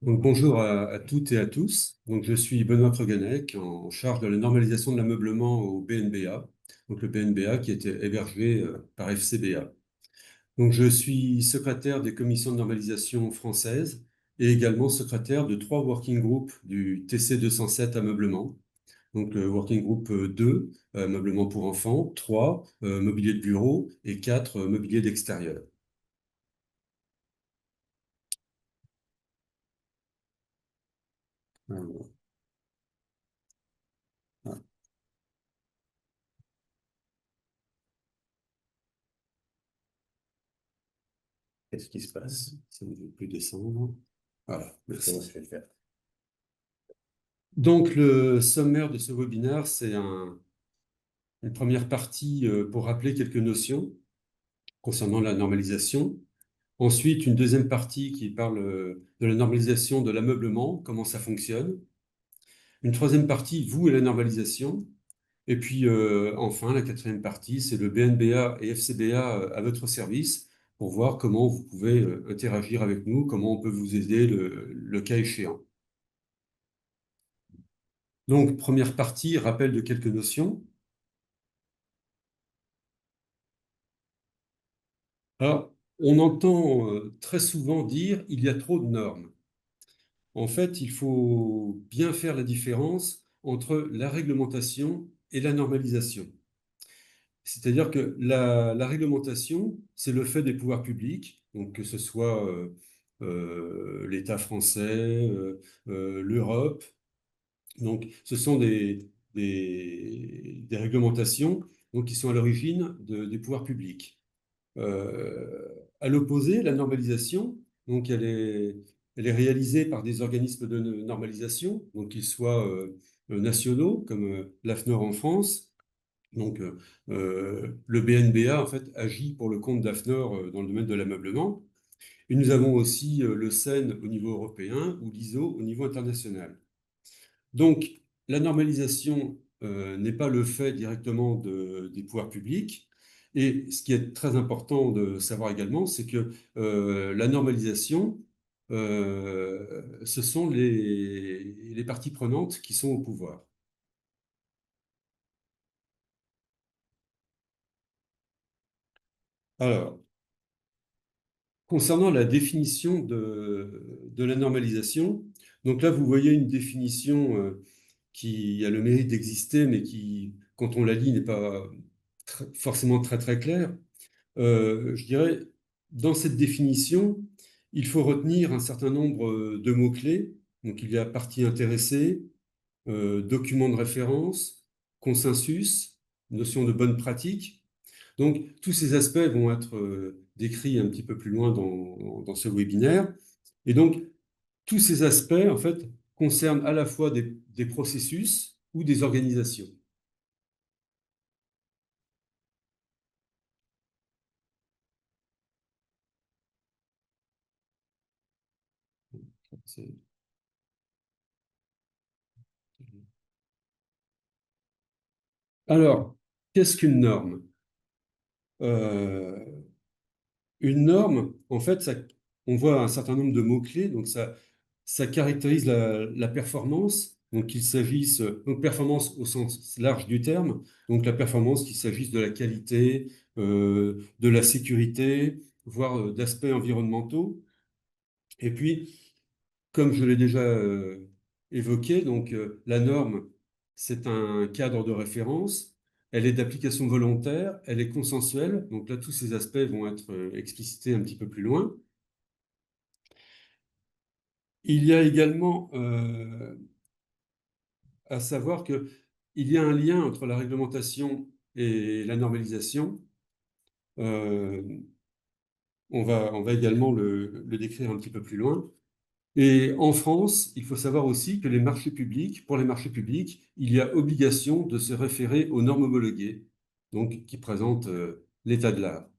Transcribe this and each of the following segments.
Donc, bonjour à toutes et à tous. Donc, je suis Benoît Kreganek, en charge de la normalisation de l'ameublement au BNBA. Donc, le BNBA qui était hébergé par FCBA. Donc, je suis secrétaire des commissions de normalisation françaises et également secrétaire de 3 working groups du TC 207 ameublement. Donc, le working group 2, ameublement pour enfants, 3, mobilier de bureau et 4, mobilier d'extérieur. Alors, voilà. Qu'est-ce qui se passe? Ça ne veut plus descendre. Voilà, merci. Je vais le faire. Donc, le sommaire de ce webinaire, c'est une première partie pour rappeler quelques notions concernant la normalisation. Ensuite, une deuxième partie qui parle de la normalisation de l'ameublement, comment ça fonctionne. Une troisième partie, vous et la normalisation. Et puis, enfin, la quatrième partie, c'est le BNBA et FCBA à votre service pour voir comment vous pouvez interagir avec nous, comment on peut vous aider le cas échéant. Donc, première partie, rappel de quelques notions. Alors, on entend très souvent dire il y a trop de normes. En fait, il faut bien faire la différence entre la réglementation et la normalisation. C'est-à-dire que la réglementation, c'est le fait des pouvoirs publics, donc que ce soit l'État français, l'Europe. Donc, ce sont des réglementations donc, qui sont à l'origine des pouvoirs publics. À l'opposé, la normalisation, donc elle est réalisée par des organismes de normalisation, donc qu'ils soient nationaux, comme l'AFNOR en France. Donc, le BNBA, en fait, agit pour le compte d'AFNOR dans le domaine de l'ameublement. Et nous avons aussi le SEN au niveau européen ou l'ISO au niveau international. Donc, la normalisation n'est pas le fait directement des pouvoirs publics. Et ce qui est très important de savoir également, c'est que la normalisation, ce sont les parties prenantes qui sont au pouvoir. Alors, concernant la définition de la normalisation, donc là, vous voyez une définition qui a le mérite d'exister, mais qui, quand on la lit, n'est pas forcément très très claire. Je dirais, dans cette définition, il faut retenir un certain nombre de mots-clés. Donc, il y a partie intéressée, document de référence, consensus, notion de bonne pratique. Donc, tous ces aspects vont être décrits un petit peu plus loin dans ce webinaire. Et donc, tous ces aspects, en fait, concernent à la fois des processus ou des organisations. C'est- Alors, qu'est-ce qu'une norme? Euh, une norme, en fait, on voit un certain nombre de mots-clés, donc ça caractérise la performance, donc qu'il s'agisse, donc performance au sens large du terme, donc la performance qu'il s'agisse de la qualité, de la sécurité, voire d'aspects environnementaux. Et puis, comme je l'ai déjà évoqué, donc la norme, c'est un cadre de référence, elle est d'application volontaire, elle est consensuelle, donc là, tous ces aspects vont être explicités un petit peu plus loin. Il y a également à savoir que il y a un lien entre la réglementation et la normalisation. Euh, on va également le décrire un petit peu plus loin. Et en France, il faut savoir aussi que pour les marchés publics, il y a obligation de se référer aux normes homologuées, donc qui présentent l'état de l'art.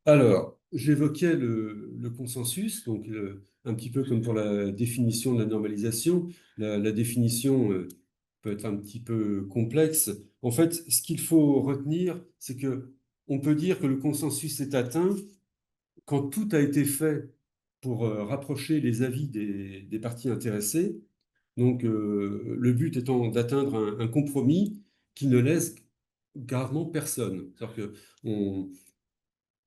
Alors, j'évoquais le consensus, donc un petit peu comme pour la définition de la normalisation. La définition peut être un petit peu complexe. En fait, ce qu'il faut retenir, c'est que on peut dire que le consensus est atteint quand tout a été fait pour rapprocher les avis des parties intéressées. Donc, le but étant d'atteindre un compromis qui ne laisse gravement personne. C'est-à-dire que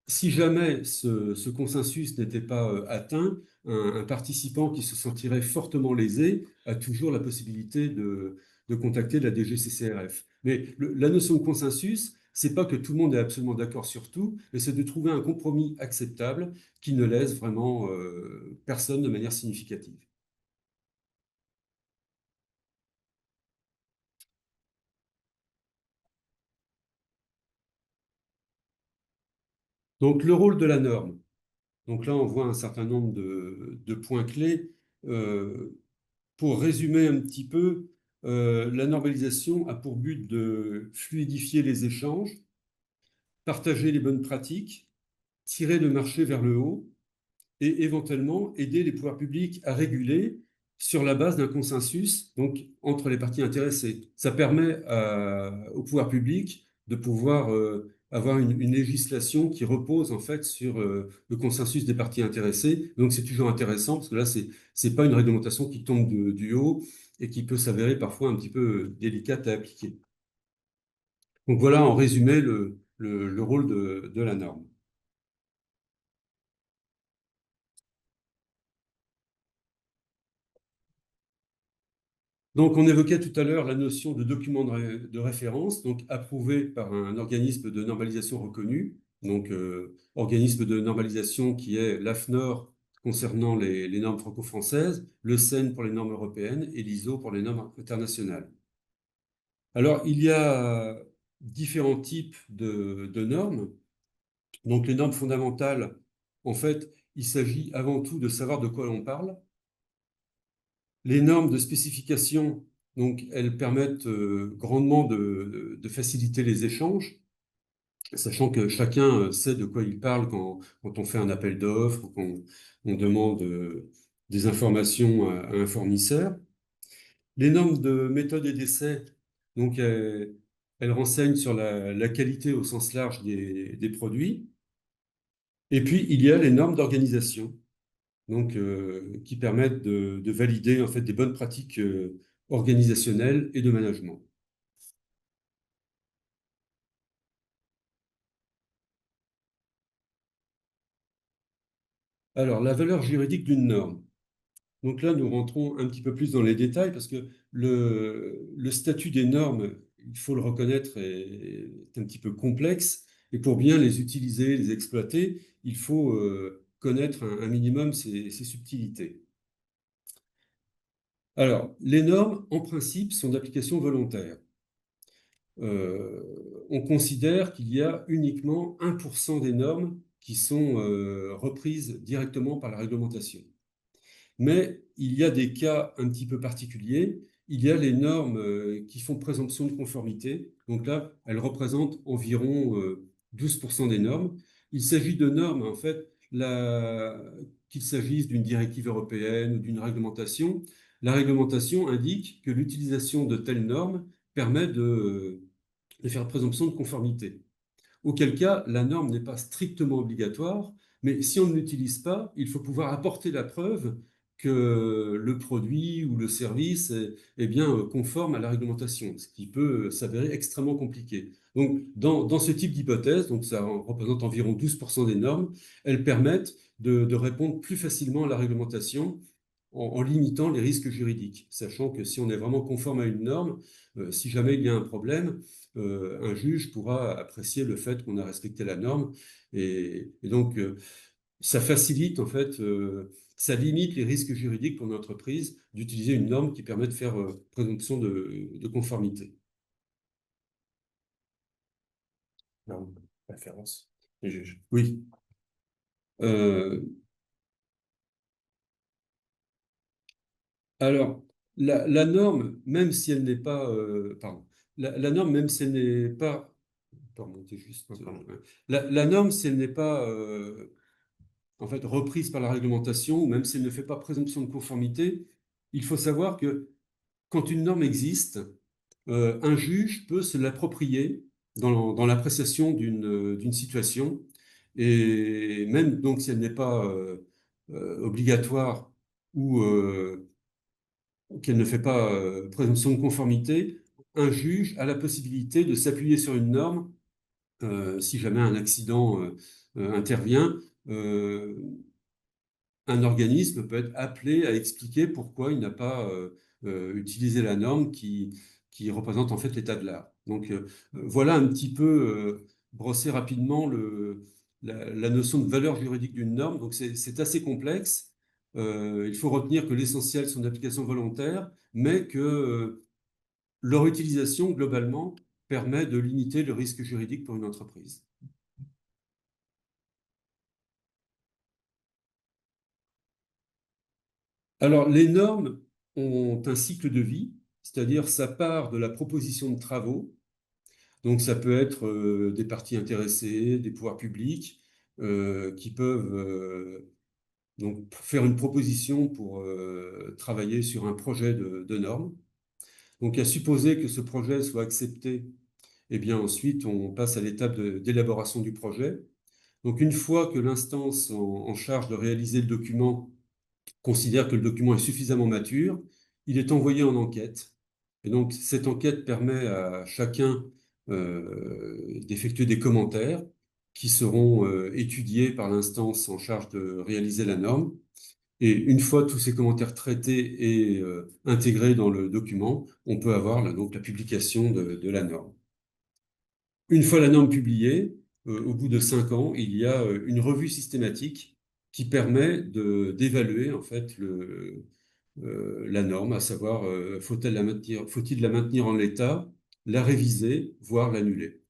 si jamais ce consensus n'était pas atteint, un participant qui se sentirait fortement lésé a toujours la possibilité de contacter la DGCCRF. Mais la notion de consensus, c'est pas que tout le monde est absolument d'accord sur tout, mais c'est de trouver un compromis acceptable qui ne lèse vraiment personne de manière significative. Donc le rôle de la norme. Donc là, on voit un certain nombre de points clés. Euh, Pour résumer un petit peu, la normalisation a pour but de fluidifier les échanges, partager les bonnes pratiques, tirer le marché vers le haut et éventuellement aider les pouvoirs publics à réguler sur la base d'un consensus donc, entre les parties intéressées. Ça permet aux pouvoirs publics de pouvoir avoir une législation qui repose en fait sur le consensus des parties intéressées. Donc c'est toujours intéressant parce que là, c'est pas une réglementation qui tombe du haut et qui peut s'avérer parfois un petit peu délicate à appliquer. Donc voilà en résumé le rôle de la norme. Donc, on évoquait tout à l'heure la notion de document de référence, donc approuvé par un organisme de normalisation reconnu, donc organisme de normalisation qui est l'AFNOR concernant les normes franco-françaises, le CEN pour les normes européennes et l'ISO pour les normes internationales. Alors, il y a différents types de normes. Donc, les normes fondamentales, en fait, il s'agit avant tout de savoir de quoi l'on parle. Les normes de spécification, donc, elles permettent grandement de faciliter les échanges, sachant que chacun sait de quoi il parle quand on fait un appel d'offres, quand on demande des informations à un fournisseur. Les normes de méthode et d'essai, donc, elles renseignent sur la qualité au sens large des produits. Et puis, il y a les normes d'organisation donc, qui permettent de valider en fait des bonnes pratiques organisationnelles et de management. Alors, la valeur juridique d'une norme. Donc là, nous rentrons un petit peu plus dans les détails parce que le statut des normes, il faut le reconnaître, est un petit peu complexe. Et pour bien les utiliser, les exploiter, il faut connaître un minimum ces subtilités. Alors, les normes, en principe, sont d'application volontaire. On considère qu'il y a uniquement 1% des normes qui sont reprises directement par la réglementation. Mais il y a des cas un petit peu particuliers. Il y a les normes qui font présomption de conformité. Donc là, elles représentent environ 12% des normes. Il s'agit de normes, en fait, qu'il s'agisse d'une directive européenne ou d'une réglementation. La réglementation indique que l'utilisation de telles normes permet de faire présomption de conformité. Auquel cas, la norme n'est pas strictement obligatoire, mais si on ne l'utilise pas, il faut pouvoir apporter la preuve que le produit ou le service est bien conforme à la réglementation, ce qui peut s'avérer extrêmement compliqué. Donc, dans ce type d'hypothèse, donc ça représente environ 12% des normes, elles permettent de répondre plus facilement à la réglementation en limitant les risques juridiques, sachant que si on est vraiment conforme à une norme, si jamais il y a un problème, un juge pourra apprécier le fait qu'on a respecté la norme et donc ça facilite en fait, ça limite les risques juridiques pour l'entreprise d'utiliser une norme qui permet de faire présomption de conformité. Norme, référence, les juges. Oui. Euh, alors, la norme, même si elle n'est pas, pardon, la norme, même si elle n'est pas, pardon, c'est juste, ouais. La norme, si elle n'est pas en fait reprise par la réglementation, ou même si elle ne fait pas présomption de conformité, il faut savoir que quand une norme existe, un juge peut se l'approprier dans l'appréciation d'une situation. Et même donc si elle n'est pas obligatoire ou qu'elle ne fait pas présomption de conformité, un juge a la possibilité de s'appuyer sur une norme si jamais un accident intervient. euh, un organisme peut être appelé à expliquer pourquoi il n'a pas utilisé la norme qui représente en fait l'état de l'art. Donc voilà un petit peu brosser rapidement la notion de valeur juridique d'une norme. Donc c'est assez complexe. Il faut retenir que l'essentiel sont d'application volontaire, mais que leur utilisation globalement permet de limiter le risque juridique pour une entreprise. Alors, les normes ont un cycle de vie, c'est-à-dire ça part de la proposition de travaux. Donc, ça peut être des parties intéressées, des pouvoirs publics qui peuvent donc faire une proposition pour travailler sur un projet de normes. Donc, à supposer que ce projet soit accepté, eh bien ensuite on passe à l'étape d'élaboration du projet. Donc, une fois que l'instance en charge de réaliser le document considère que le document est suffisamment mature, il est envoyé en enquête. Et donc, cette enquête permet à chacun d'effectuer des commentaires qui seront étudiés par l'instance en charge de réaliser la norme. Et une fois tous ces commentaires traités et intégrés dans le document, on peut avoir là, donc, la publication de la norme. Une fois la norme publiée, au bout de 5 ans, il y a une revue systématique qui permet d'évaluer en fait la norme, à savoir faut-il la maintenir en l'état, la réviser, voire l'annuler.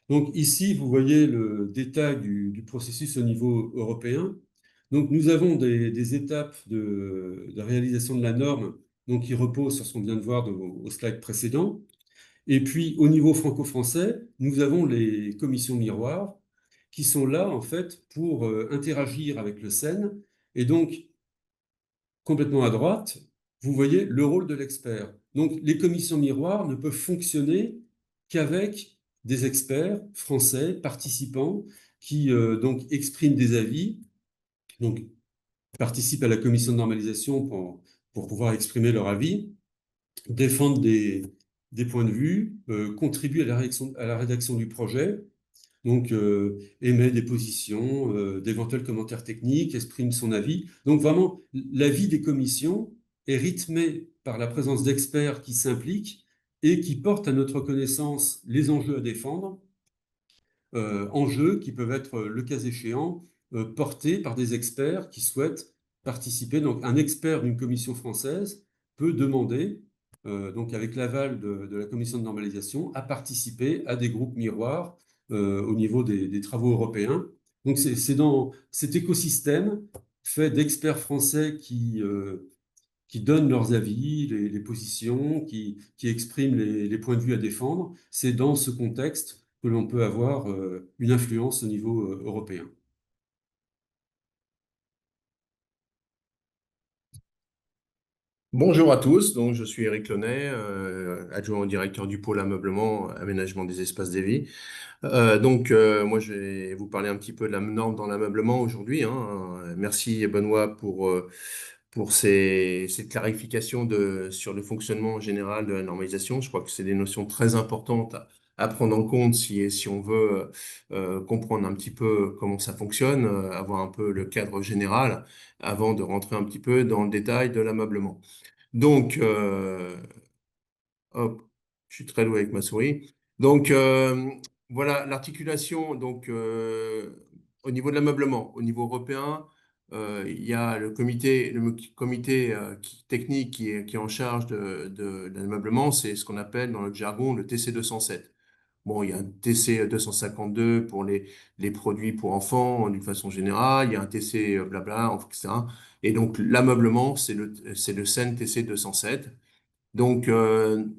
Donc ici, vous voyez le détail du processus au niveau européen. Donc nous avons des étapes de réalisation de la norme donc, qui reposent sur ce qu'on vient de voir au slide précédent. Et puis, au niveau franco-français, nous avons les commissions miroirs qui sont là, en fait, pour interagir avec le SEN. Et donc, complètement à droite, vous voyez le rôle de l'expert. Donc, les commissions miroirs ne peuvent fonctionner qu'avec des experts français, participants, qui donc expriment des avis, donc participent à la commission de normalisation pour pouvoir exprimer leur avis, défendre des points de vue, contribuer à la rédaction du projet, donc émet des positions, d'éventuels commentaires techniques, exprime son avis. Donc vraiment, l'avis des commissions est rythmé par la présence d'experts qui s'impliquent et qui portent à notre connaissance les enjeux à défendre, enjeux qui peuvent être, le cas échéant, portés par des experts qui souhaitent participer. Donc, un expert d'une commission française peut demander, donc avec l'aval de la commission de normalisation, à participer à des groupes miroirs au niveau des travaux européens. Donc, c'est dans cet écosystème fait d'experts français qui donnent leurs avis, les positions, qui expriment les points de vue à défendre. C'est dans ce contexte que l'on peut avoir une influence au niveau européen. Bonjour à tous, donc je suis Eric Launay, adjoint au directeur du pôle ameublement, aménagement des espaces de vie. Moi je vais vous parler un petit peu de la norme dans l'ameublement aujourd'hui, hein. Merci Benoît pour ces clarifications sur le fonctionnement général de la normalisation. Je crois que c'est des notions très importantes à prendre en compte si on veut comprendre un petit peu comment ça fonctionne, avoir un peu le cadre général avant de rentrer un petit peu dans le détail de l'ameublement. Donc, hop, je suis très doué avec ma souris. Donc, voilà l'articulation. Donc, au niveau de l'ameublement, au niveau européen, il y a le comité technique qui est en charge de l'ameublement. C'est ce qu'on appelle dans notre jargon le TC 207. Bon, il y a un TC 252 pour les produits pour enfants d'une façon générale. Il y a un TC blabla, etc. Et donc, l'ameublement, c'est le CEN TC 207. Donc,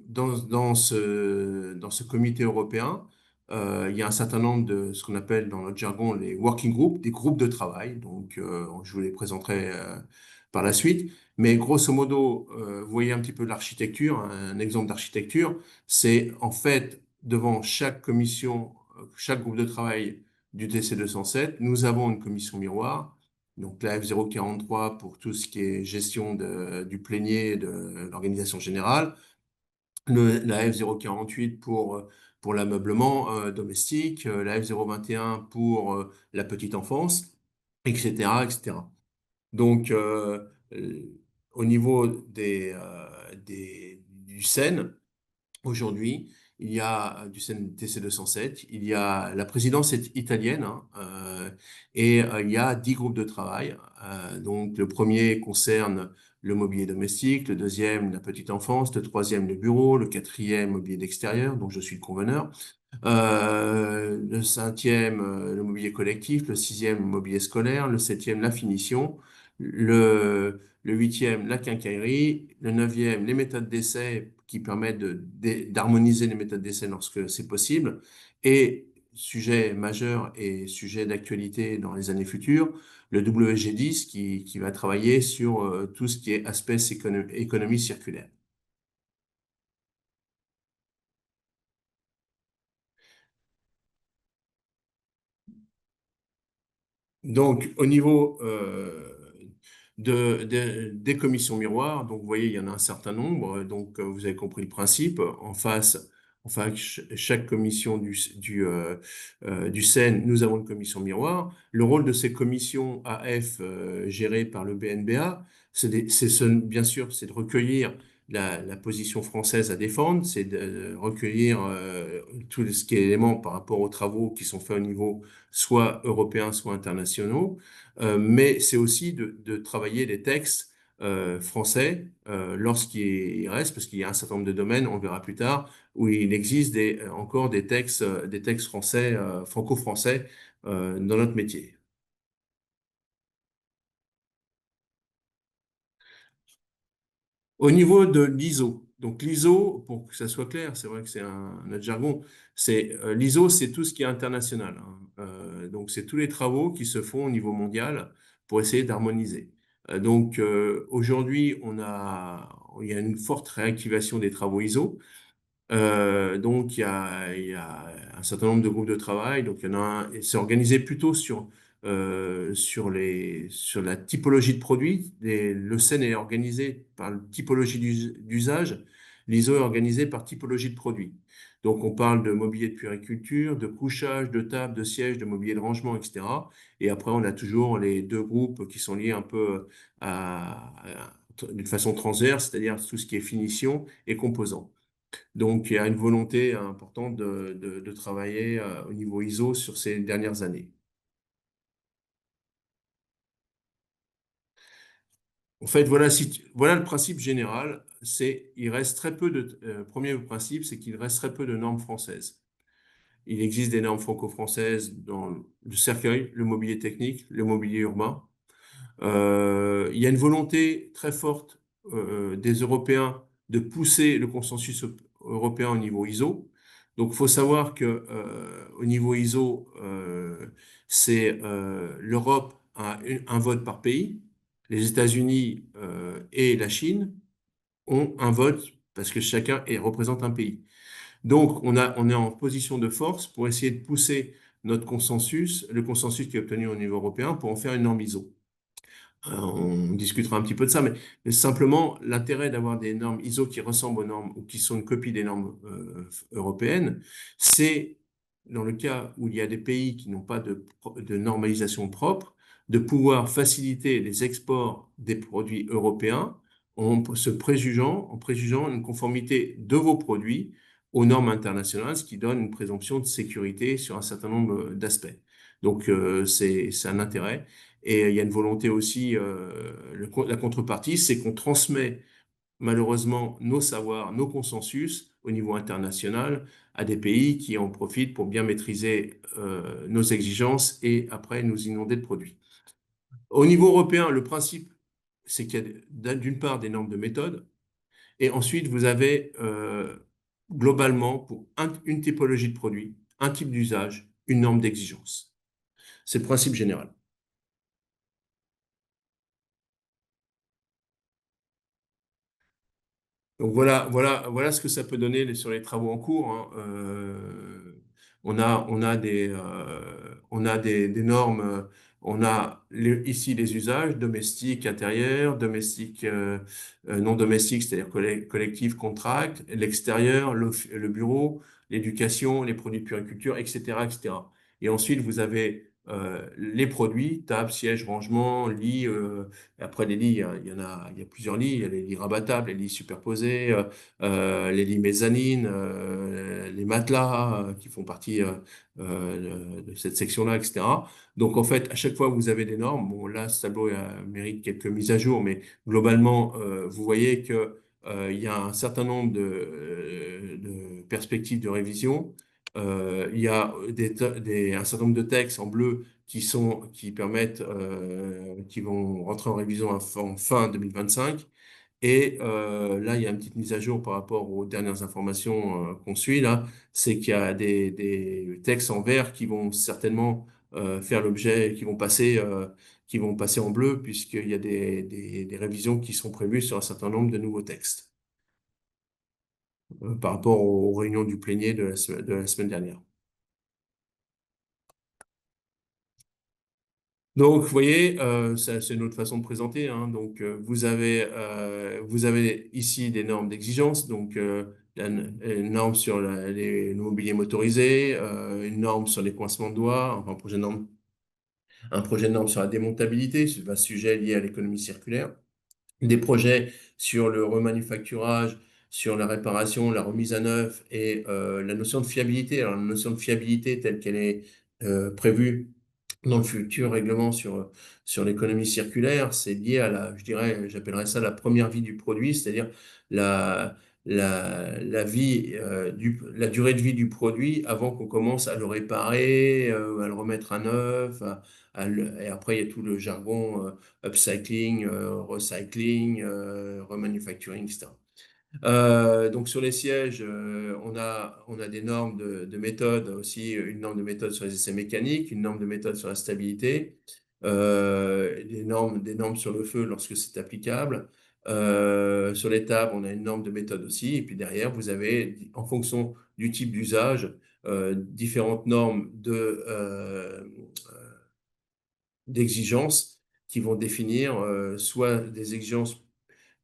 dans ce comité européen, il y a un certain nombre de ce qu'on appelle dans notre jargon les working groups, des groupes de travail. Donc, je vous les présenterai par la suite. Mais grosso modo, vous voyez un petit peu l'architecture, un exemple d'architecture, c'est en fait devant chaque commission, chaque groupe de travail du TC 207, nous avons une commission miroir. Donc la F043 pour tout ce qui est gestion du plénier de l'organisation générale, la F048 pour l'ameublement domestique, la F021 pour la petite enfance, etc., etc. Donc, au niveau du SEN, aujourd'hui, il y a du SEN TC 207, il y a la présidence est italienne, hein, et il y a 10 groupes de travail. Donc, le premier concerne le mobilier domestique, le deuxième la petite enfance, le troisième le bureau, le quatrième mobilier d'extérieur, dont je suis le conveneur. Le cinquième, le mobilier collectif, le sixième, le mobilier scolaire, le septième, la finition, le huitième, la quincaillerie, le neuvième, les méthodes d'essai qui permettent d'harmoniser les méthodes d'essai lorsque c'est possible, et sujet majeur et sujet d'actualité dans les années futures, le WG10 qui va travailler sur tout ce qui est aspect économie circulaire. Donc, au niveau des commissions miroirs, donc vous voyez, il y en a un certain nombre. Donc, vous avez compris le principe. En face, enfin, chaque commission du SEN, nous avons une commission miroir. Le rôle de ces commissions AF gérées par le BNBA, bien sûr, c'est de recueillir la position française à défendre, c'est de recueillir tout ce qui est élément par rapport aux travaux qui sont faits au niveau soit européens, soit internationaux, mais c'est aussi de travailler les textes français lorsqu'il reste, parce qu'il y a un certain nombre de domaines, on verra plus tard, où il existe encore des textes français, franco-français dans notre métier. Au niveau de l'ISO, donc l'ISO, pour que ça soit clair, c'est vrai que c'est notre jargon, l'ISO, c'est tout ce qui est international, hein. Donc c'est tous les travaux qui se font au niveau mondial pour essayer d'harmoniser. Donc aujourd'hui, il y a une forte réactivation des travaux ISO. Donc, il y a un certain nombre de groupes de travail. Donc, il y en a un, et c'est organisé plutôt sur la typologie de produits. Le SEN est organisé par typologie d'usage. L'ISO est organisé par typologie de produits. Donc, on parle de mobilier de puériculture, de couchage, de table, de siège, de mobilier de rangement, etc. Et après, on a toujours les deux groupes qui sont liés un peu d'une façon transverse, c'est-à-dire tout ce qui est finition et composants. Donc, il y a une volonté importante de travailler au niveau ISO sur ces dernières années. En fait, voilà le principe général. Il reste très peu premier principe, c'est qu'il reste très peu de normes françaises. Il existe des normes franco-françaises dans le cercueil, le mobilier technique, le mobilier urbain. Il y a une volonté très forte des Européens de pousser le consensus européen au niveau ISO. Donc, il faut savoir que au niveau ISO, c'est l'Europe a un vote par pays. Les États-Unis et la Chine ont un vote parce que chacun représente un pays. Donc, on est en position de force pour essayer de pousser notre consensus, le consensus qui est obtenu au niveau européen, pour en faire une norme ISO. On discutera un petit peu de ça, mais simplement l'intérêt d'avoir des normes ISO qui ressemblent aux normes ou qui sont une copie des normes européennes, c'est dans le cas où il y a des pays qui n'ont pas de normalisation propre, de pouvoir faciliter les exports des produits européens en préjugeant une conformité de vos produits aux normes internationales, ce qui donne une présomption de sécurité sur un certain nombre d'aspects. Donc, c'est un intérêt. Et il y a une volonté aussi, la contrepartie, c'est qu'on transmet malheureusement nos savoirs, nos consensus au niveau international à des pays qui en profitent pour bien maîtriser nos exigences et après nous inonder de produits. Au niveau européen, le principe, c'est qu'il y a d'une part des normes de méthode et ensuite vous avez globalement pour une typologie de produit, un type d'usage, une norme d'exigence. C'est le principe général. Donc voilà ce que ça peut donner sur les travaux en cours, hein. On a des normes. On a ici les usages domestiques, intérieurs, domestiques, non domestiques, c'est-à-dire collectifs, contract, l'extérieur, le bureau, l'éducation, les produits de puriculture, etc., etc. Et ensuite, vous avez les produits, table, siège, rangement, lit. Après les lits, il y a plusieurs lits. Il y a les lits rabattables, les lits superposés, les lits mezzanines, les matelas qui font partie de cette section-là, etc. Donc en fait, à chaque fois, vous avez des normes. Bon, là, ce tableau mérite quelques mises à jour, mais globalement, vous voyez que il y a un certain nombre de perspectives de révision. Il y a un certain nombre de textes en bleu qui permettent, qui vont rentrer en révision en fin 2025. Et là, il y a une petite mise à jour par rapport aux dernières informations qu'on suit là, c'est qu'il y a des textes en vert qui vont certainement faire l'objet, qui vont passer en bleu, puisqu'il y a des révisions qui sont prévues sur un certain nombre de nouveaux textes par rapport aux réunions du plénier de la semaine dernière. Donc, vous voyez, c'est une autre façon de présenter, hein. Donc, vous avez ici des normes d'exigence. Donc, une norme sur le mobilier motorisé, une norme sur les coincements de doigts, enfin, un projet de norme sur la démontabilité, c'est un sujet lié à l'économie circulaire, des projets sur le remanufacturage, sur la réparation, la remise à neuf et la notion de fiabilité. Alors, la notion de fiabilité telle qu'elle est prévue dans le futur règlement sur l'économie circulaire, c'est lié à je dirais, j'appellerais ça la première vie du produit, c'est-à-dire la, la vie, la durée de vie du produit avant qu'on commence à le réparer, à le remettre à neuf, et après il y a tout le jargon upcycling, recycling, remanufacturing, etc. Donc sur les sièges, on a des normes de méthode, aussi une norme de méthode sur les essais mécaniques, une norme de méthode sur la stabilité, des normes sur le feu lorsque c'est applicable. Sur les tables, on a une norme de méthode aussi. Et puis derrière, vous avez, en fonction du type d'usage, différentes normes d'exigences qui vont définir soit des exigences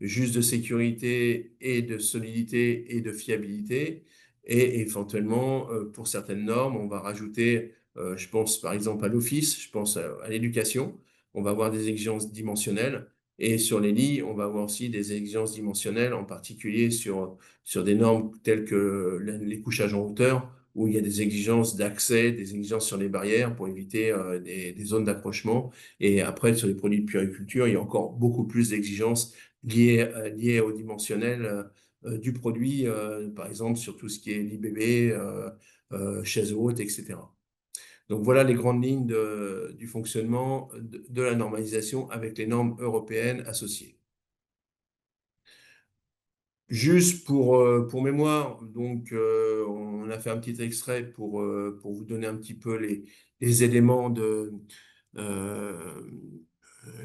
juste de sécurité et de solidité et de fiabilité. Et éventuellement, pour certaines normes, on va rajouter, je pense par exemple à l'office, je pense à l'éducation, on va avoir des exigences dimensionnelles. Et sur les lits, on va avoir aussi des exigences dimensionnelles, en particulier sur des normes telles que les couchages en hauteur, où il y a des exigences d'accès, des exigences sur les barrières pour éviter des zones d'accrochement. Et après, sur les produits de puériculture, il y a encore beaucoup plus d'exigences liées au dimensionnel du produit, par exemple sur tout ce qui est lit bébé, chaise haute, etc. Donc voilà les grandes lignes du fonctionnement de la normalisation avec les normes européennes associées. Juste pour mémoire, donc on a fait un petit extrait pour vous donner un petit peu les éléments euh,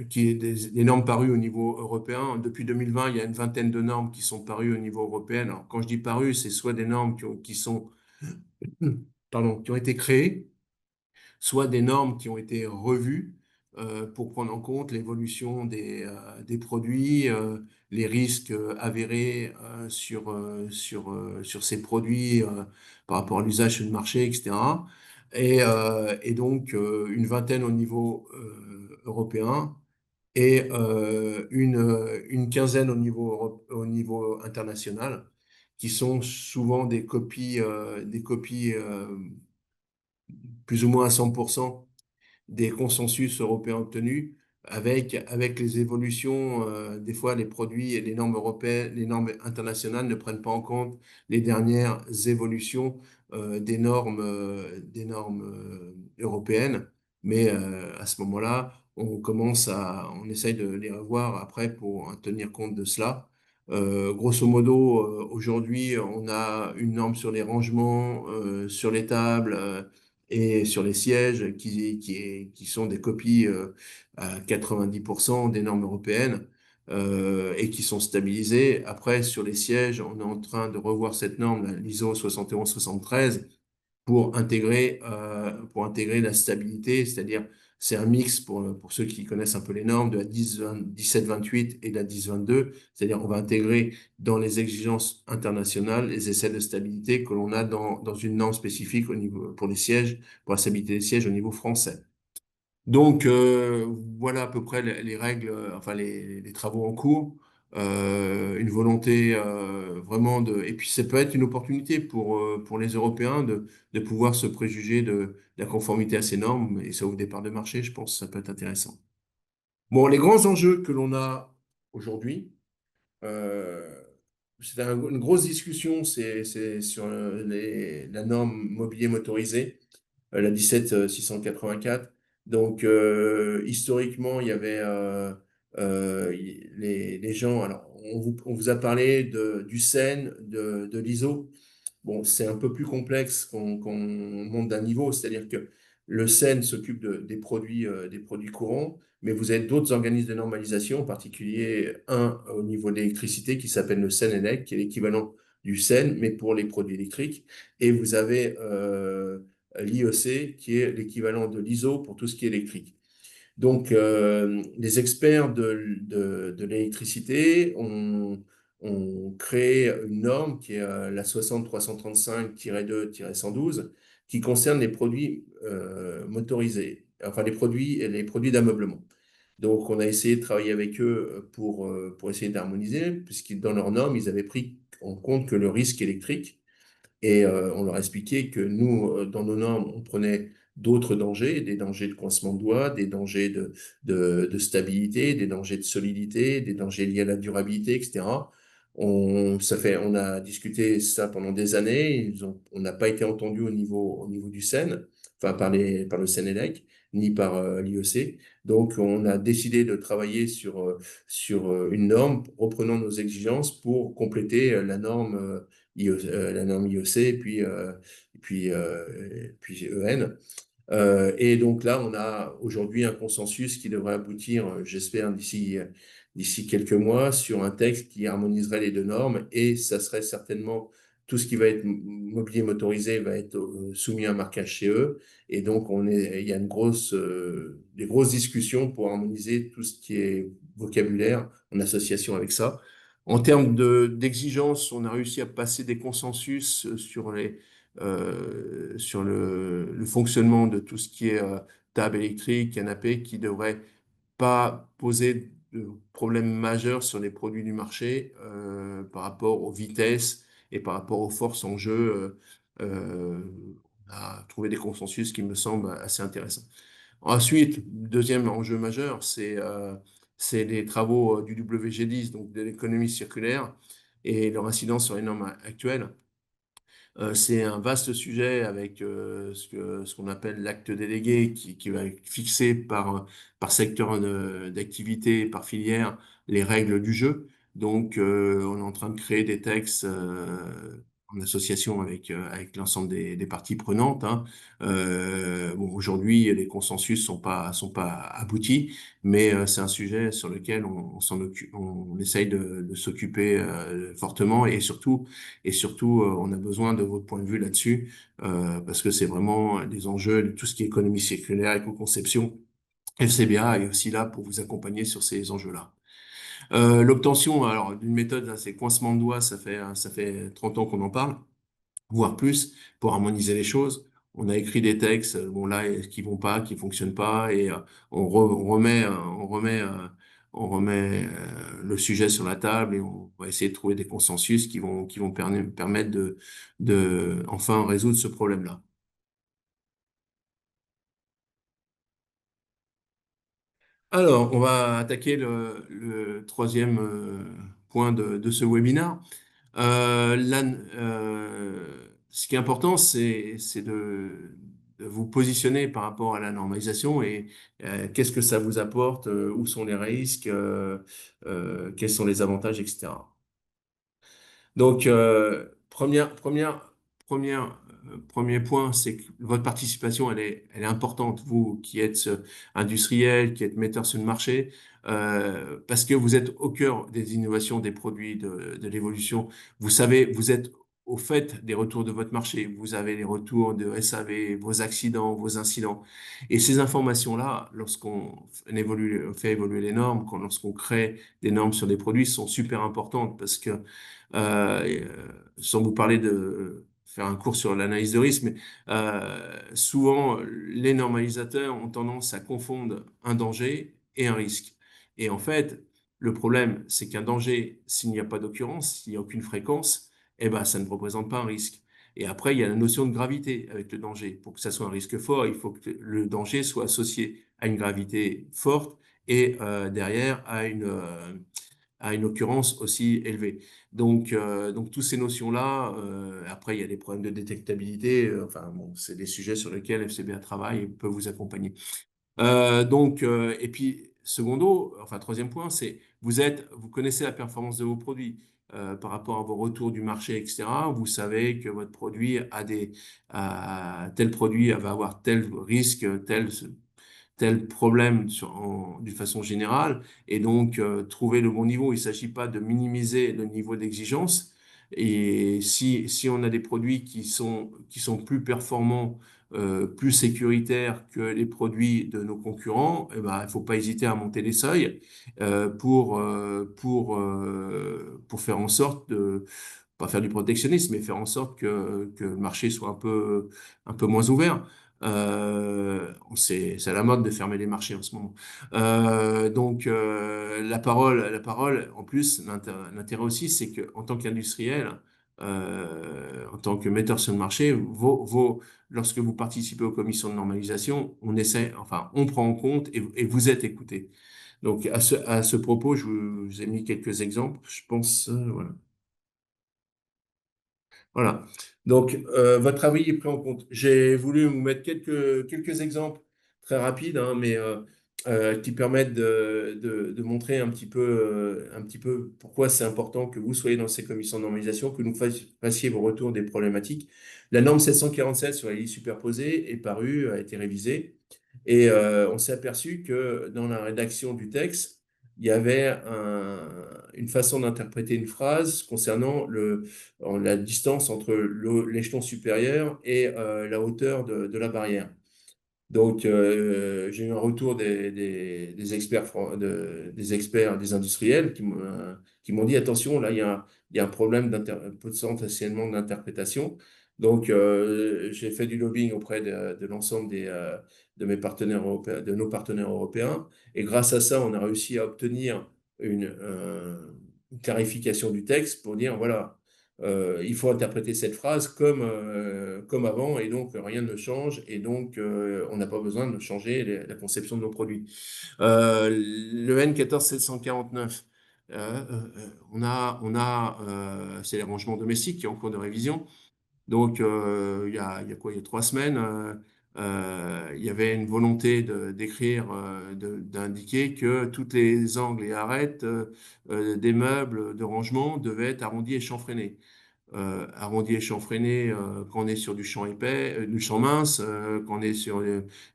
qui est des normes parues au niveau européen. Depuis 2020, il y a une vingtaine de normes qui sont parues au niveau européen. Alors, quand je dis parues, c'est soit des normes qui sont, pardon, qui ont été créées, soit des normes qui ont été revues pour prendre en compte l'évolution des produits, les risques avérés sur ces produits par rapport à l'usage sur le marché, etc. Et donc, une vingtaine au niveau européen et une quinzaine au niveau international, qui sont souvent des copies plus ou moins à 100% des consensus européens obtenus, avec les évolutions, des fois les produits et les normes européennes, les normes internationales ne prennent pas en compte les dernières évolutions des normes européennes. Mais à ce moment-là, on essaye de les revoir après pour tenir compte de cela. Grosso modo, aujourd'hui, on a une norme sur les rangements, sur les tables, et sur les sièges qui sont des copies à 90% des normes européennes. et qui sont stabilisés. Après, sur les sièges, on est en train de revoir cette norme, l'ISO 7173, pour intégrer la stabilité, c'est-à-dire c'est un mix pour ceux qui connaissent un peu les normes de la 1728 et de la 1022, c'est-à-dire on va intégrer dans les exigences internationales les essais de stabilité que l'on a dans une norme spécifique au niveau, pour les sièges, pour la stabilité des sièges au niveau français. Donc, voilà à peu près les règles, enfin les travaux en cours. Une volonté vraiment de... Et puis, ça peut être une opportunité pour les Européens de pouvoir se préjuger de la conformité à ces normes et ça ouvre des parts de marché, je pense que ça peut être intéressant. Bon, les grands enjeux que l'on a aujourd'hui, euh, c'est une grosse discussion, c'est sur la norme mobilier motorisé la 17684. Donc, historiquement, il y avait les gens. Alors, on vous a parlé du SEN, de l'ISO. Bon, c'est un peu plus complexe qu'on monte d'un niveau, c'est-à-dire que le SEN s'occupe des produits courants, mais vous avez d'autres organismes de normalisation, en particulier un au niveau de l'électricité qui s'appelle le SENELEC, qui est l'équivalent du SEN, mais pour les produits électriques. Et vous avez l'IEC, qui est l'équivalent de l'ISO pour tout ce qui est électrique. Donc, les experts de l'électricité ont créé une norme qui est la 60335-2-112, qui concerne les produits motorisés, enfin les produits d'ameublement. Donc, on a essayé de travailler avec eux pour essayer d'harmoniser, puisque dans leurs normes, ils avaient pris en compte que le risque électrique et on leur expliquait que nous, dans nos normes, on prenait d'autres dangers, des dangers de coincement de doigts, des dangers de stabilité, des dangers de solidité, des dangers liés à la durabilité, etc. On a discuté ça pendant des années. On n'a pas été entendu au niveau du SEN, enfin par le SENELEC, ni par l'IEC. Donc, on a décidé de travailler sur une norme, reprenant nos exigences pour compléter la norme la norme IEC et puis EN. Et donc là, on a aujourd'hui un consensus qui devrait aboutir, j'espère, d'ici quelques mois, sur un texte qui harmoniserait les deux normes et ça serait certainement tout ce qui va être mobilier motorisé va être soumis à un marquage CE. Et donc, il y a des grosses discussions pour harmoniser tout ce qui est vocabulaire en association avec ça. En termes d'exigence, on a réussi à passer des consensus sur le fonctionnement de tout ce qui est table électrique, canapé, qui devrait pas poser de problème majeur sur les produits du marché par rapport aux vitesses et par rapport aux forces en jeu. On a trouvé des consensus qui me semblent assez intéressants. Ensuite, deuxième enjeu majeur, c'est les travaux du WG10, donc de l'économie circulaire, et leur incidence sur les normes actuelles. C'est un vaste sujet avec ce qu'on appelle l'acte délégué qui va fixer par secteur d'activité, par filière, les règles du jeu. Donc, on est en train de créer des textes en association avec l'ensemble des parties prenantes, hein. Bon, aujourd'hui, les consensus sont pas aboutis, mais c'est un sujet sur lequel on s'en occupe, on essaye de s'occuper fortement et surtout, on a besoin de votre point de vue là-dessus, parce que c'est vraiment des enjeux de tout ce qui est économie circulaire, éco-conception. FCBA est aussi là pour vous accompagner sur ces enjeux-là. L'obtention, alors, d'une méthode, là, c'est coincement de doigts, ça fait 30 ans qu'on en parle, voire plus, pour harmoniser les choses. On a écrit des textes, bon là, qui vont pas, qui fonctionnent pas, et on remet le sujet sur la table et on va essayer de trouver des consensus qui vont permettre de enfin résoudre ce problème-là. Alors, on va attaquer le troisième point de ce webinaire. Là, ce qui est important, c'est de vous positionner par rapport à la normalisation et qu'est-ce que ça vous apporte, où sont les risques, quels sont les avantages, etc. Donc, première premier point, c'est que votre participation, elle est importante, vous qui êtes industriel, qui êtes metteur sur le marché, parce que vous êtes au cœur des innovations, des produits, de l'évolution. Vous savez, vous êtes au fait des retours de votre marché. Vous avez les retours de SAV, vos accidents, vos incidents. Et ces informations-là, fait évoluer les normes, lorsqu'on crée des normes sur des produits, sont super importantes parce que, sans vous parler de faire un cours sur l'analyse de risque, mais souvent, les normalisateurs ont tendance à confondre un danger et un risque. Et en fait, le problème, c'est qu'un danger, s'il n'y a pas d'occurrence, s'il n'y a aucune fréquence, eh ben, ça ne représente pas un risque. Et après, il y a la notion de gravité avec le danger. Pour que ça soit un risque fort, il faut que le danger soit associé à une gravité forte et derrière à une occurrence aussi élevée. Donc toutes ces notions-là, après, il y a des problèmes de détectabilité. Enfin, bon, c'est des sujets sur lesquels FCBA travaille et peut vous accompagner. Et puis, secondo, enfin, troisième point, c'est vous connaissez la performance de vos produits par rapport à vos retours du marché, etc. Vous savez que votre produit tel produit va avoir tel risque, tel problème d'une façon générale, et donc trouver le bon niveau. Il ne s'agit pas de minimiser le niveau d'exigence. Et si on a des produits qui sont plus performants, plus sécuritaires que les produits de nos concurrents, eh ben, il ne faut pas hésiter à monter les seuils pour faire en sorte de pas faire du protectionnisme, mais faire en sorte que le marché soit un peu moins ouvert. C'est à la mode de fermer les marchés en ce moment. La parole, en plus, l'intérêt aussi, c'est que en tant qu'industriel, en tant que metteur sur le marché, lorsque vous participez aux commissions de normalisation, on prend en compte et vous êtes écouté. Donc, à ce propos, je vous ai mis quelques exemples. Je pense, voilà. Voilà. Donc, votre avis est pris en compte. J'ai voulu vous mettre quelques exemples très rapides, hein, mais qui permettent de montrer un petit peu pourquoi c'est important que vous soyez dans ces commissions de normalisation, que nous fassiez vos retours des problématiques. La norme 747 sur les lits superposés est parue, a été révisée, et on s'est aperçu que dans la rédaction du texte, il y avait une façon d'interpréter une phrase concernant la distance entre l'échelon supérieur et la hauteur de la barrière. Donc, j'ai eu un retour des experts, des industriels qui m'ont dit, attention, là, il y a un problème potentiellement d'interprétation. Donc, j'ai fait du lobbying auprès de l'ensemble de mes partenaires européens, de nos partenaires européens. Et grâce à ça, on a réussi à obtenir une clarification du texte pour dire, voilà, il faut interpréter cette phrase comme avant, et donc rien ne change, et donc on n'a pas besoin de changer la conception de nos produits. Le N14749, c'est les rangements domestiques qui est en cours de révision. Donc, il y a quoi? Il y a 3 semaines, il y avait une volonté d'indiquer que toutes les angles et arêtes des meubles de rangement devaient être arrondis et chanfreinés. Arrondi et chanfreiné quand on est sur du champ épais, du champ mince, quand on est sur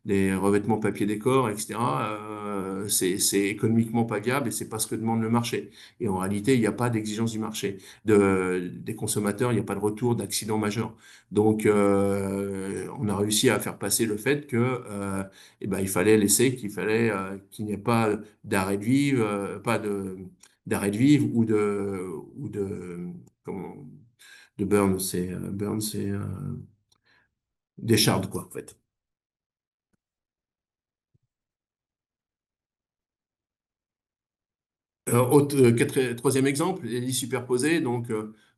des revêtements papier décor, etc. C'est économiquement pas viable et c'est pas ce que demande le marché. Et en réalité, il n'y a pas d'exigence du marché, des consommateurs, il n'y a pas de retour d'accident majeur. Donc, on a réussi à faire passer le fait que, eh ben, il fallait laisser, qu'il n'y ait pas d'arrêt de vivre, pas d'arrêt de vivre ou de comment de Burn, c'est Deschardes, quoi, en fait. Troisième exemple, les lits superposés. Donc,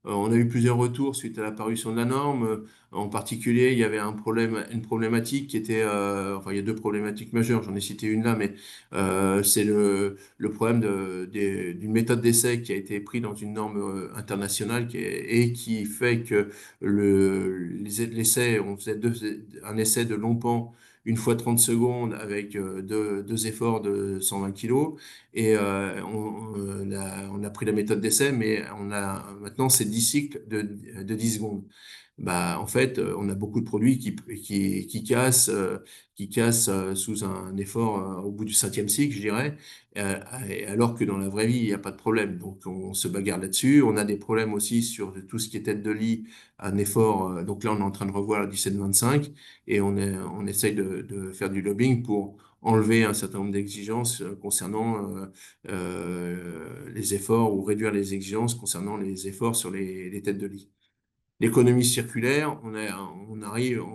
on a eu plusieurs retours suite à la parution de la norme. En particulier, il y avait une problématique qui était, enfin, il y a deux problématiques majeures. J'en ai cité une là, mais c'est le problème d'une méthode d'essai qui a été prise dans une norme internationale et qui fait que l'essai, on faisait un essai de long pan une fois 30 secondes avec deux efforts de 120 kilos. Et on a pris la méthode d'essai, mais maintenant, c'est 10 cycles de 10 secondes. bah, en fait, on a beaucoup de produits qui cassent sous un effort au bout du 5e cycle, je dirais, euh, alors que dans la vraie vie, il n'y a pas de problème. Donc, on se bagarre là-dessus. On a des problèmes aussi sur tout ce qui est tête de lit, un effort. Donc là, on est en train de revoir le 1725 et on essaye de faire du lobbying pour enlever un certain nombre d'exigences concernant les efforts ou réduire les exigences concernant les efforts sur les têtes de lit. L'économie circulaire, on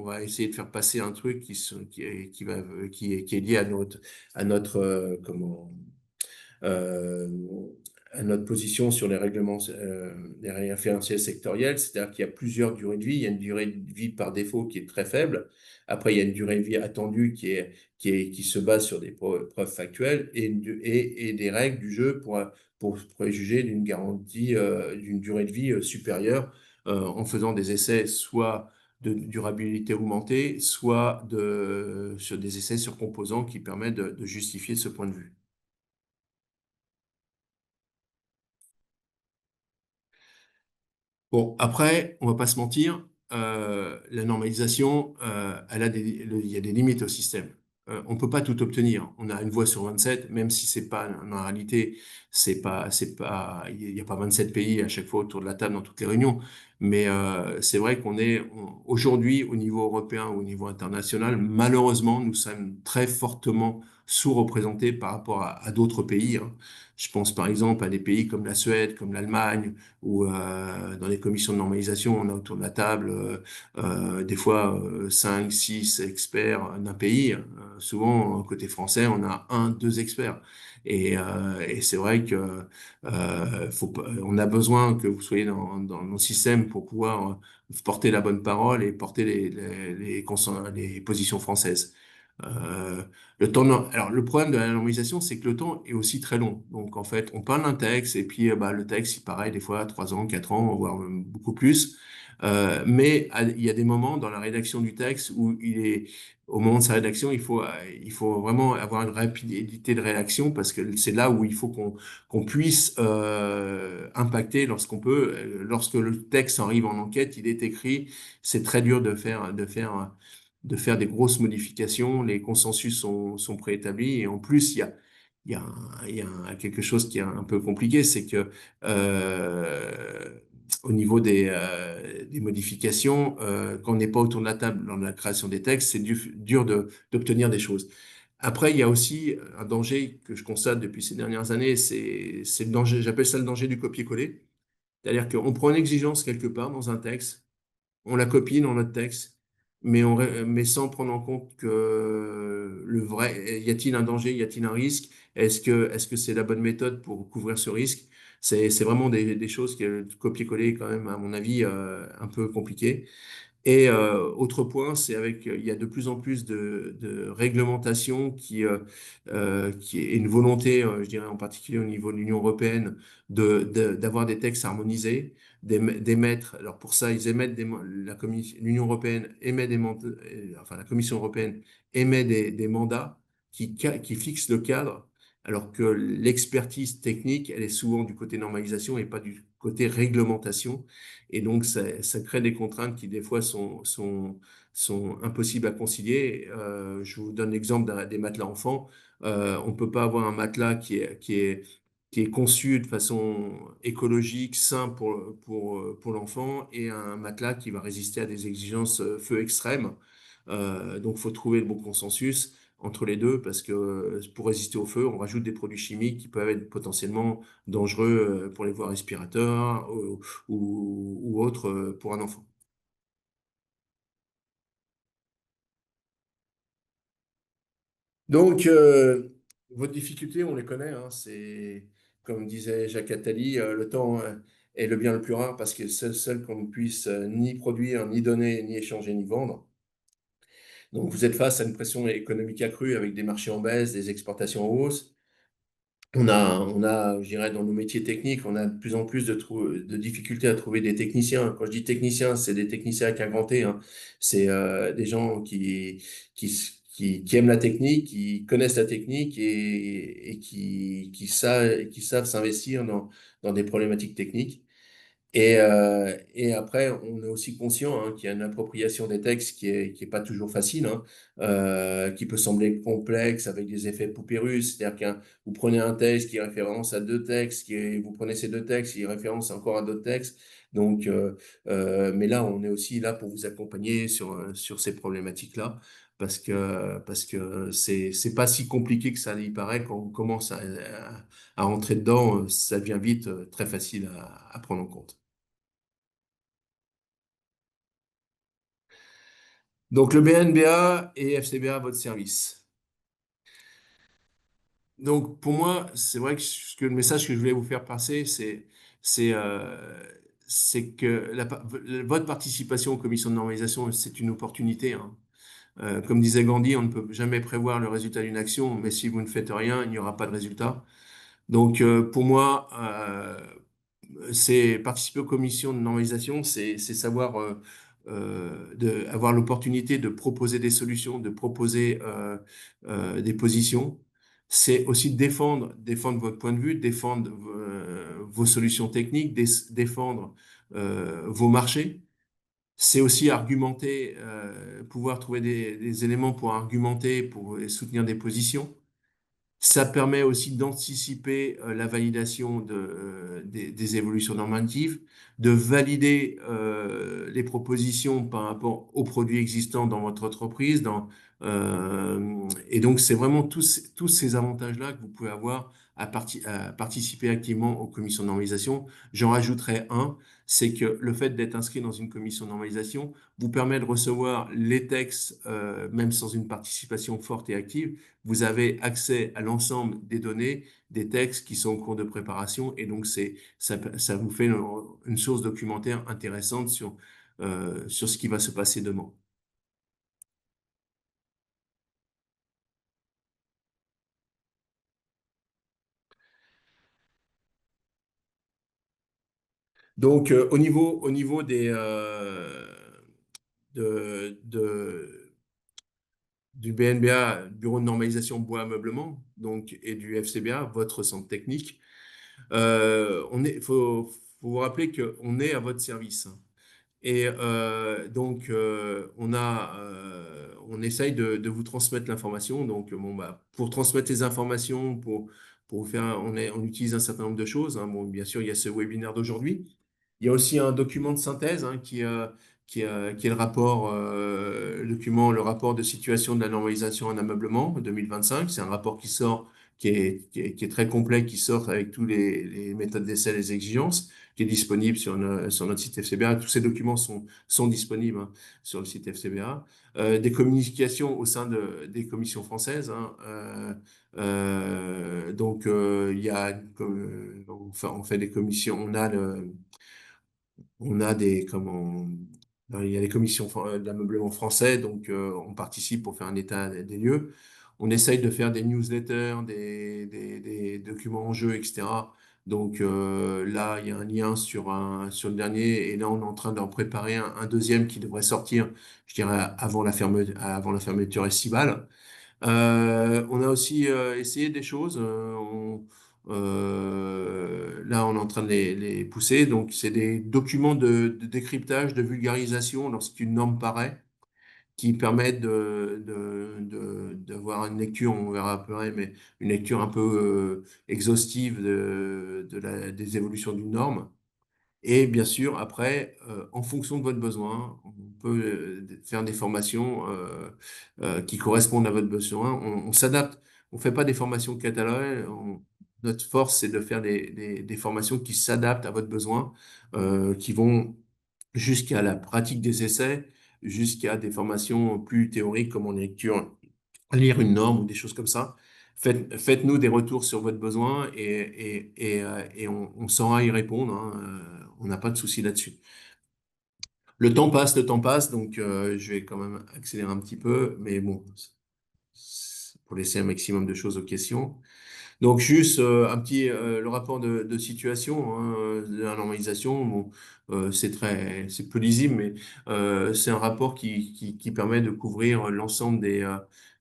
va essayer de faire passer un truc qui est lié à notre, euh, à notre position sur les règlements, les référentiels sectoriels, c'est-à-dire qu'il y a plusieurs durées de vie. Il y a une durée de vie par défaut qui est très faible. Après, il y a une durée de vie attendue qui se base sur des preuves factuelles et des règles du jeu pour préjuger d'une garantie, d'une durée de vie supérieure en faisant des essais soit de durabilité augmentée, soit sur des essais sur composants qui permettent de justifier ce point de vue. Bon, après, on va pas se mentir, la normalisation, il y a des limites au système. On peut pas tout obtenir. On a une voie sur 27, même si c'est pas, en réalité, il y a pas 27 pays à chaque fois autour de la table dans toutes les réunions. Mais c'est vrai aujourd'hui, au niveau européen, au niveau international, malheureusement, nous sommes très fortement sous-représentés par rapport à d'autres pays, hein. Je pense par exemple à des pays comme la Suède, comme l'Allemagne, où dans les commissions de normalisation, on a autour de la table des fois 5, 6 experts d'un pays. Souvent, côté français, on a un, deux experts. Et c'est vrai que on a besoin que vous soyez dans nos systèmes pour pouvoir porter la bonne parole et porter les positions françaises. Euh, alors, le problème de la normalisation, c'est que le temps est aussi très long. Donc, en fait, on parle d'un texte et puis bah, le texte, il paraît des fois 3 ans, 4 ans, voire même beaucoup plus. Mais il y a des moments dans la rédaction du texte où au moment de sa rédaction, il faut vraiment avoir une rapidité de réaction parce que c'est là où il faut qu'on puisse impacter lorsqu'on peut. Lorsque le texte arrive en enquête, il est écrit, c'est très dur de faire des grosses modifications, les consensus sont préétablis, et en plus, quelque chose qui est un peu compliqué, c'est que au niveau des modifications, quand on n'est pas autour de la table lors de la création des textes, c'est dur d'obtenir des choses. Après, il y a aussi un danger que je constate depuis ces dernières années, c'est le danger, j'appelle ça le danger du copier-coller. C'est-à-dire qu'on prend une exigence quelque part dans un texte, on la copie dans notre texte, mais sans prendre en compte que le vrai, y a-t-il un danger, y a-t-il un risque? Est-ce que c'est la bonne méthode pour couvrir ce risque? C'est vraiment des choses que copier-coller est quand même, à mon avis, un peu compliqué. Et autre point, c'est il y a de plus en plus de réglementations qui est une volonté, je dirais en particulier au niveau de l'Union européenne, d'avoir des textes harmonisés, d'émettre. Alors pour ça, ils émettent l'Union européenne émet enfin la Commission européenne émet des mandats qui fixent le cadre, alors que l'expertise technique, elle est souvent du côté normalisation et pas du côté réglementation. Et donc, ça crée des contraintes qui, des fois, sont impossibles à concilier. Je vous donne l'exemple des matelas enfants. On ne peut pas avoir un matelas qui est conçu de façon écologique, sain pour l'enfant, et un matelas qui va résister à des exigences feu extrêmes. Donc, il faut trouver le bon consensus entre les deux, parce que pour résister au feu, on rajoute des produits chimiques qui peuvent être potentiellement dangereux pour les voies respiratoires ou autres pour un enfant. Donc, votre difficulté, on les connaît, hein, c'est, comme disait Jacques Attali, le temps est le bien le plus rare parce que c'est le seul qu'on ne puisse ni produire, ni donner, ni échanger, ni vendre. Donc, vous êtes face à une pression économique accrue avec des marchés en baisse, des exportations en hausse. Je dirais, dans nos métiers techniques, on a de plus en plus de difficultés à trouver des techniciens. Quand je dis techniciens, c'est des techniciens avec un grand T, hein. C'est des gens qui aiment la technique, qui connaissent la technique et qui savent s'investir dans des problématiques techniques. Et après, on est aussi conscient qu'il y a une appropriation des textes qui est pas toujours facile, qui peut sembler complexe avec des effets poupées russes. C'est-à-dire que vous prenez un texte qui référence à deux textes, vous prenez ces deux textes qui référencent encore à d'autres textes. Donc, mais là, on est aussi là pour vous accompagner sur ces problématiques-là. Parce que c'est pas si compliqué que ça y paraît quand on commence à rentrer dedans, ça devient vite très facile à prendre en compte. Donc le BNBA et FCBA à votre service. Donc pour moi, c'est vrai que le message que je voulais vous faire passer, c'est euh, c'est que votre participation aux commissions de normalisation, c'est une opportunité, hein. Comme disait Gandhi, on ne peut jamais prévoir le résultat d'une action, mais si vous ne faites rien, il n'y aura pas de résultat. Donc pour moi, c'est participer aux commissions de normalisation, c'est savoir avoir l'opportunité de proposer des solutions, de proposer des positions. C'est aussi défendre votre point de vue, défendre vos solutions techniques, défendre vos marchés. C'est aussi argumenter, pouvoir trouver des éléments pour argumenter, pour soutenir des positions. Ça permet aussi d'anticiper la validation des évolutions normatives, de valider les propositions par rapport aux produits existants dans votre entreprise. Et donc, c'est vraiment tous ces avantages-là que vous pouvez avoir à participer activement aux commissions de normalisation. J'en rajouterai un, c'est que le fait d'être inscrit dans une commission de normalisation vous permet de recevoir les textes, même sans une participation forte et active. Vous avez accès à l'ensemble des données, des textes qui sont en cours de préparation, et donc ça vous fait une source documentaire intéressante sur ce qui va se passer demain. Donc, au niveau de, de- du BNBA, Bureau de normalisation bois ameublement, donc, et du FCBA, votre centre technique, faut vous rappeler qu'on est à votre service. Et donc, on essaye de vous transmettre l'information. Donc, bon, bah, pour transmettre les informations, pour vous faire, on utilise un certain nombre de choses, hein. Bon, bien sûr, il y a ce webinaire d'aujourd'hui. Il y a aussi un document de synthèse, qui est le rapport de situation de la normalisation en ameublement 2025. C'est un rapport qui sort, qui est très complet, qui sort avec tous les méthodes d'essai, les exigences, qui est disponible sur notre site FCBA. Tous ces documents sont disponibles, hein, sur le site FCBA. Des communications au sein des commissions françaises, hein. Donc, il y a, on fait des commissions, on a il y a les commissions d'ameublement français, donc on participe pour faire un état des lieux. On essaye de faire des newsletters, des documents en jeu, etc. Donc là, il y a un lien sur le dernier, et là, on est en train d'en préparer un deuxième qui devrait sortir, je dirais, avant la fermeture estivale. On a aussi essayé des choses. Là, on est en train de les pousser. Donc, c'est des documents de décryptage, de vulgarisation lorsqu'une norme paraît, qui permettent d'avoir une lecture, on verra après, mais une lecture un peu exhaustive des évolutions d'une norme. Et bien sûr, après, en fonction de votre besoin, on peut faire des formations qui correspondent à votre besoin. On s'adapte. On ne fait pas des formations catalogues. Notre force, c'est de faire des formations qui s'adaptent à votre besoin, qui vont jusqu'à la pratique des essais, jusqu'à des formations plus théoriques comme en lecture, lire une norme ou des choses comme ça. Faites-nous des retours sur votre besoin, et on saura y répondre, hein. On n'a pas de souci là-dessus. Le temps passe, donc je vais quand même accélérer un petit peu, mais bon, pour laisser un maximum de choses aux questions. Donc juste le rapport de situation, hein, de la normalisation. Bon, C'est peu lisible, mais c'est un rapport qui permet de couvrir l'ensemble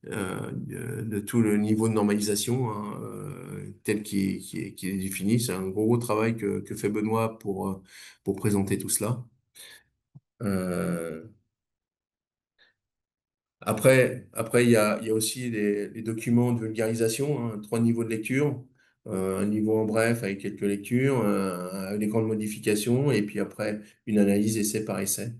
de tout le niveau de normalisation, hein, tel qu'il est défini. C'est un gros travail que fait Benoît pour présenter tout cela. Euh, il y a aussi les documents de vulgarisation, hein, 3 niveaux de lecture. Un niveau en bref avec quelques lectures, les grandes modifications, et puis après une analyse essai par essai.